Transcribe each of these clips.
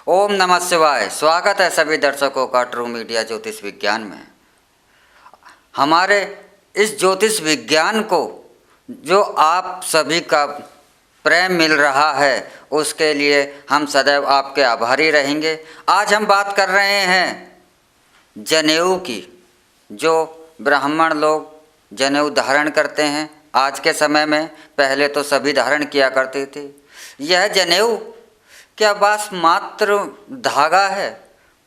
ओम नमः शिवाय। स्वागत है सभी दर्शकों का ट्रू मीडिया ज्योतिष विज्ञान में। हमारे इस ज्योतिष विज्ञान को जो आप सभी का प्रेम मिल रहा है उसके लिए हम सदैव आपके आभारी रहेंगे। आज हम बात कर रहे हैं जनेऊ की। जो ब्राह्मण लोग जनेऊ धारण करते हैं आज के समय में, पहले तो सभी धारण किया करते थे। यह जनेऊ क्या बस मात्र धागा है,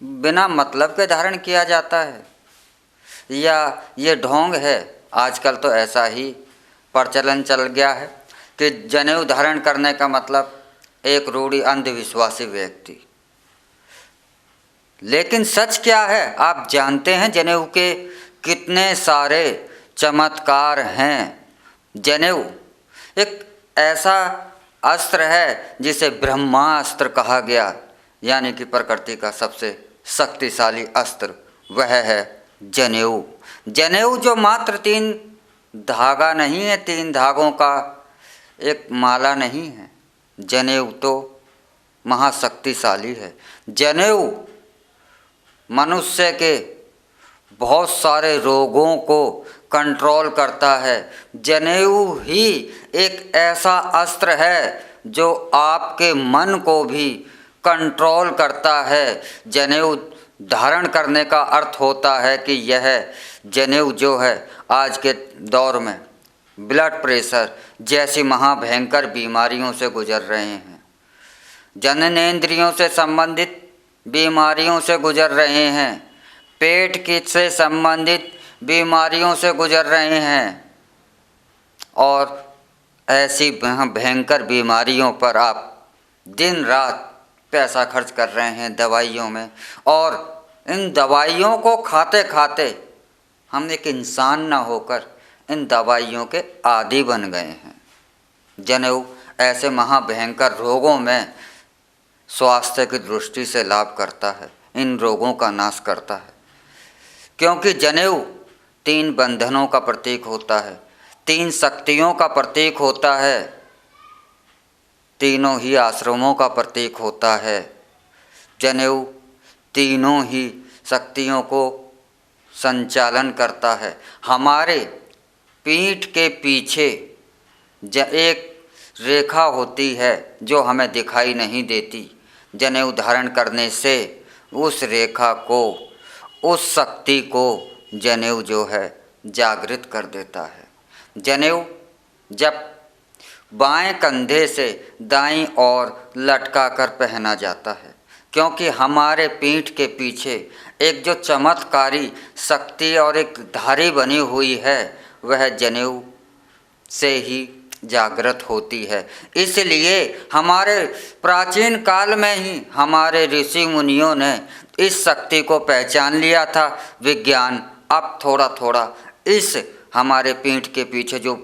बिना मतलब के धारण किया जाता है, या ये ढोंग है? आजकल तो ऐसा ही प्रचलन चल गया है कि जनेऊ धारण करने का मतलब एक रूढ़ी अंधविश्वासी व्यक्ति। लेकिन सच क्या है आप जानते हैं? जनेऊ के कितने सारे चमत्कार हैं। जनेऊ एक ऐसा अस्त्र है जिसे ब्रह्मास्त्र कहा गया, यानी कि प्रकृति का सबसे शक्तिशाली अस्त्र वह है जनेऊ। जनेऊ जो मात्र 3 धागा नहीं है, 3 धागों का एक माला नहीं है। जनेऊ तो महाशक्तिशाली है। जनेऊ मनुष्य के बहुत सारे रोगों को कंट्रोल करता है। जनेऊ ही एक ऐसा अस्त्र है जो आपके मन को भी कंट्रोल करता है। जनेऊ धारण करने का अर्थ होता है कि यह जनेऊ जो है आज के दौर में ब्लड प्रेशर जैसी महाभयंकर बीमारियों से गुजर रहे हैं, जननेंद्रियों से संबंधित बीमारियों से गुजर रहे हैं, पेट की से संबंधित बीमारियों से गुजर रहे हैं, और ऐसी भयंकर बीमारियों पर आप दिन रात पैसा खर्च कर रहे हैं दवाइयों में, और इन दवाइयों को खाते खाते हम एक इंसान ना होकर इन दवाइयों के आदी बन गए हैं। जनेऊ ऐसे महाभयंकर रोगों में स्वास्थ्य की दृष्टि से लाभ करता है, इन रोगों का नाश करता है, क्योंकि जनेऊ 3 बंधनों का प्रतीक होता है, 3 शक्तियों का प्रतीक होता है, तीनों ही आश्रमों का प्रतीक होता है। जनेऊ तीनों ही शक्तियों को संचालन करता है। हमारे पीठ के पीछे एक रेखा होती है जो हमें दिखाई नहीं देती। जनेऊ धारण करने से उस रेखा को, उस शक्ति को जनेऊ जो है जागृत कर देता है। जनेऊ जब बाएं कंधे से दाईं ओर लटका कर पहना जाता है, क्योंकि हमारे पीठ के पीछे एक जो चमत्कारी शक्ति और एक धारी बनी हुई है वह जनेऊ से ही जागृत होती है। इसलिए हमारे प्राचीन काल में ही हमारे ऋषि मुनियों ने इस शक्ति को पहचान लिया था। विज्ञान अब थोड़ा थोड़ा इस हमारे पीठ के पीछे जो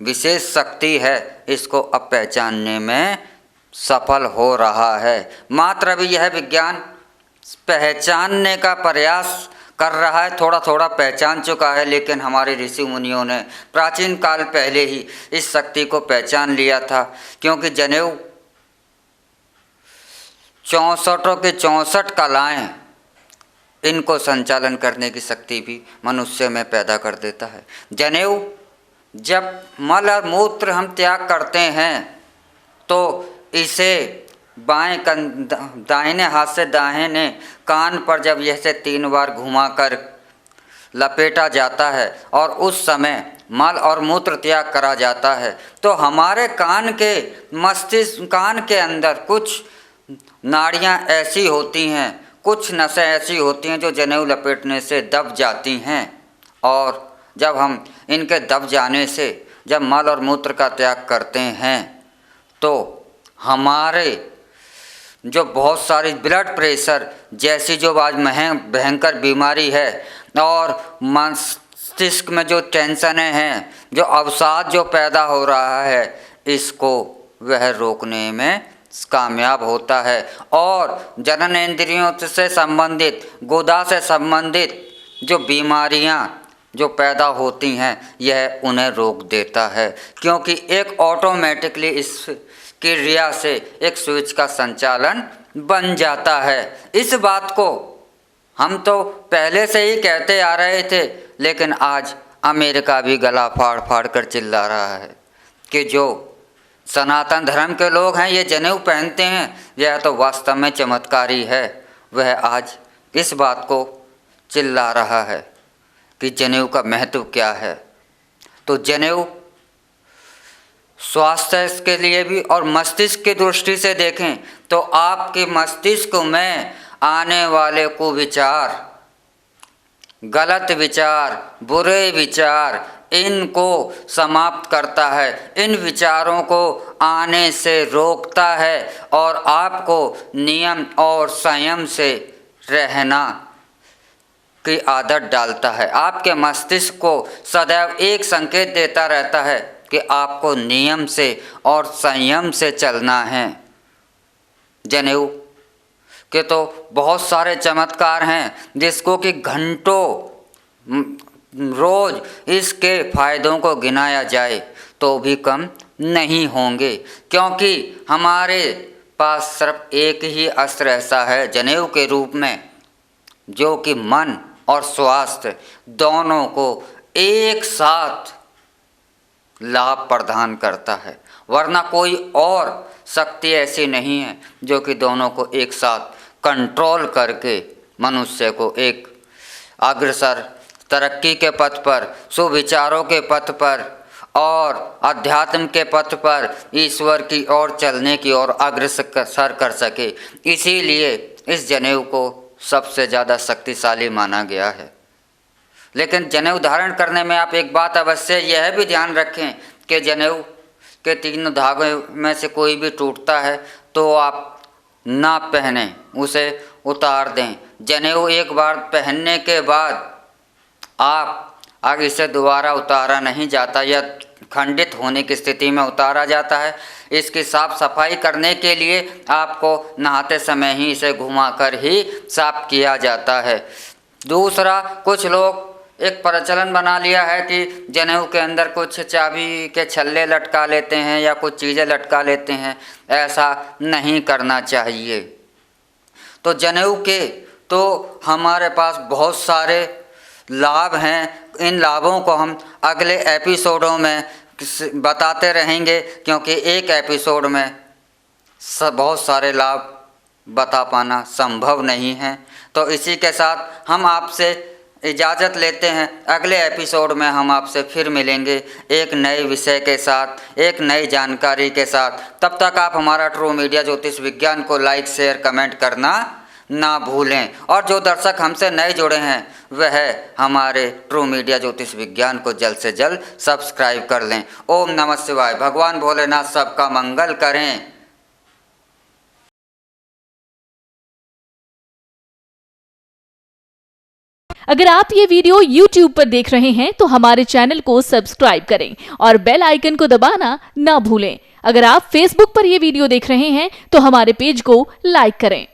विशेष शक्ति है इसको अब पहचानने में सफल हो रहा है। मात्र अभी यह विज्ञान पहचानने का प्रयास कर रहा है, थोड़ा थोड़ा पहचान चुका है, लेकिन हमारे ऋषि मुनियों ने प्राचीन काल पहले ही इस शक्ति को पहचान लिया था। क्योंकि जनेऊ 64 के 64 कलाएँ इनको संचालन करने की शक्ति भी मनुष्य में पैदा कर देता है। जनेऊ जब मल और मूत्र हम त्याग करते हैं तो इसे दाहिने हाथ से दाहिने कान पर जब यह से 3 बार घुमाकर लपेटा जाता है और उस समय मल और मूत्र त्याग करा जाता है, तो हमारे कान के मस्तिष्क, कान के अंदर कुछ नाड़ियाँ ऐसी होती हैं, कुछ नसें ऐसी होती हैं जो जनेऊ लपेटने से दब जाती हैं, और जब हम इनके दब जाने से जब मल और मूत्र का त्याग करते हैं तो हमारे जो बहुत सारी ब्लड प्रेशर जैसी जो आज भयंकर बीमारी है, और मस्तिष्क में जो टेंशनें हैं, जो अवसाद जो पैदा हो रहा है, इसको वह रोकने में कामयाब होता है। और जननेंद्रियों से संबंधित, गुदा से संबंधित जो बीमारियां जो पैदा होती हैं यह उन्हें रोक देता है, क्योंकि एक ऑटोमेटिकली इस क्रिया से एक स्विच का संचालन बन जाता है। इस बात को हम तो पहले से ही कहते आ रहे थे, लेकिन आज अमेरिका भी गला फाड़ फाड़ कर चिल्ला रहा है कि जो सनातन धर्म के लोग हैं ये जनेऊ पहनते हैं, यह तो वास्तव में चमत्कारी है। वह आज इस बात को चिल्ला रहा है कि जनेऊ का महत्व क्या है। तो जनेऊ स्वास्थ्य के लिए भी और मस्तिष्क की दृष्टि से देखें तो आपके मस्तिष्क में आने वाले कुविचार, गलत विचार, बुरे विचार, इनको समाप्त करता है, इन विचारों को आने से रोकता है और आपको नियम और संयम से रहना की आदत डालता है। आपके मस्तिष्क को सदैव एक संकेत देता रहता है कि आपको नियम से और संयम से चलना है। जनेऊ के तो बहुत सारे चमत्कार हैं जिसको कि घंटों रोज इसके फायदों को गिनाया जाए तो भी कम नहीं होंगे, क्योंकि हमारे पास सिर्फ एक ही अस्त्र ऐसा है जनेऊ के रूप में जो कि मन और स्वास्थ्य दोनों को एक साथ लाभ प्रदान करता है, वरना कोई और शक्ति ऐसी नहीं है जो कि दोनों को एक साथ कंट्रोल करके मनुष्य को एक अग्रसर तरक्की के पथ पर, सुविचारों के पथ पर और अध्यात्म के पथ पर ईश्वर की ओर चलने की ओर अग्रसर कर सके। इसीलिए इस जनेऊ को सबसे ज़्यादा शक्तिशाली माना गया है। लेकिन जनेऊ धारण करने में आप एक बात अवश्य यह भी ध्यान रखें कि जनेऊ के 3 धागों में से कोई भी टूटता है तो आप ना पहने, उसे उतार दें। जनेऊ एक बार पहनने के बाद आप आगे इसे दोबारा उतारा नहीं जाता या खंडित होने की स्थिति में उतारा जाता है। इसकी साफ सफाई करने के लिए आपको नहाते समय ही इसे घुमाकर ही साफ किया जाता है। दूसरा, कुछ लोग एक प्रचलन बना लिया है कि जनेऊ के अंदर कुछ चाबी के छल्ले लटका लेते हैं या कुछ चीज़ें लटका लेते हैं। ऐसा नहीं करना चाहिए। तो जनेऊ के तो हमारे पास बहुत सारे लाभ हैं। इन लाभों को हम अगले एपिसोडों में बताते रहेंगे, क्योंकि एक एपिसोड में बहुत सारे लाभ बता पाना संभव नहीं है। तो इसी के साथ हम आपसे इजाज़त लेते हैं। अगले एपिसोड में हम आपसे फिर मिलेंगे एक नए विषय के साथ, एक नई जानकारी के साथ। तब तक आप हमारा ट्रू मीडिया ज्योतिष विज्ञान को लाइक, शेयर, कमेंट करना ना भूलें। और जो दर्शक हमसे नए जुड़े हैं वह हमारे ट्रू मीडिया ज्योतिष विज्ञान को जल्द से जल्द सब्सक्राइब कर लें। ओम नमः शिवाय। भगवान भोलेनाथ सबका मंगल करें। अगर आप ये वीडियो YouTube पर देख रहे हैं तो हमारे चैनल को सब्सक्राइब करें और बेल आइकन को दबाना ना भूलें। अगर आप Facebook पर ये वीडियो देख रहे हैं तो हमारे पेज को लाइक करें।